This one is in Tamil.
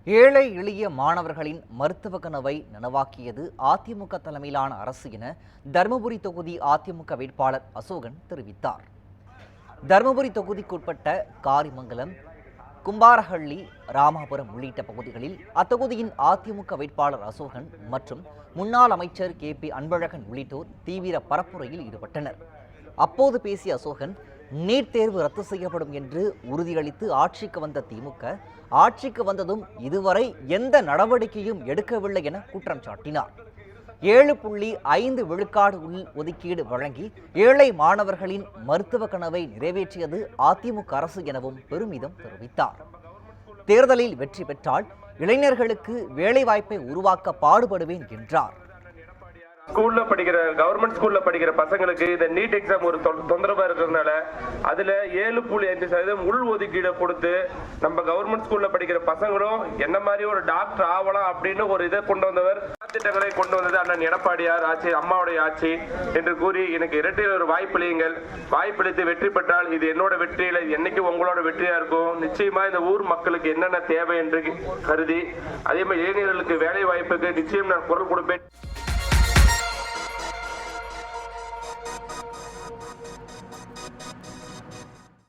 ஏழை எளிய மாணவர்களின் மருத்துவ கனவை நனவாக்கியது அதிமுக தலைமையிலான அரசு என தருமபுரி தொகுதி அதிமுக வேட்பாளர் அசோகன் தெரிவித்தார். தருமபுரி தொகுதிக்குட்பட்ட காரிமங்கலம், கும்பாரஹள்ளி, ராமாபுரம் உள்ளிட்ட பகுதிகளில் அத்தொகுதியின் அதிமுக வேட்பாளர் அசோகன் மற்றும் முன்னாள் அமைச்சர் KP அன்பழகன் உள்ளிட்டோர் தீவிர பரப்புரையில் ஈடுபட்டனர். அப்போது பேசிய அசோகன், நீட் தேர்வு ரத்து செய்யப்படும் என்று உறுதியளித்து ஆட்சிக்கு வந்த திமுக ஆட்சிக்கு வந்ததும் இதுவரை எந்த நடவடிக்கையும் எடுக்கவில்லை என குற்றம் சாட்டினார். 7.5 விழுக்காடு உள் ஒதுக்கீடு வழங்கி ஏழை மாணவர்களின் மருத்துவ கனவை நிறைவேற்றியது அதிமுக அரசு எனவும் பெருமிதம் தெரிவித்தார். தேர்தலில் வெற்றி பெற்றால் இளைஞர்களுக்கு வேலைவாய்ப்பை உருவாக்க பாடுபடுவேன் என்றார். ஸ்கூல்ல படிக்கிற கவர்மெண்ட் ஸ்கூல்ல படிக்கிற பசங்களுக்கு இந்த நீட் எக்ஸாம் ஒரு தொந்தரவா இருக்கிறதுனால அதுல 7.5% உள் ஒதுக்கீடு கொடுத்து நம்ம கவர்மெண்ட் ஸ்கூல்ல படிக்கிற பசங்களும் என்ன மாதிரி ஒரு டாக்டர் ஆகலாம் அப்படின்னு ஒரு இதை கொண்டு வந்தவர். திட்டங்களை கொண்டு வந்தது அண்ணன் எடப்பாடியார் ஆட்சி, அம்மாவுடைய ஆட்சி என்று கூறி எனக்கு இரட்டையில் ஒரு வாய்ப்பளியுங்கள், வாய்ப்பளித்து வெற்றி பெற்றால் இது என்னோட வெற்றியில என்னைக்கு உங்களோட வெற்றியா இருக்கும். நிச்சயமா இந்த ஊர் மக்களுக்கு என்னென்ன தேவை என்று கருதி அதே மாதிரி இளைஞர்களுக்கு வேலை வாய்ப்புக்கு நிச்சயம் நான் குரல் கொடுப்பேன்.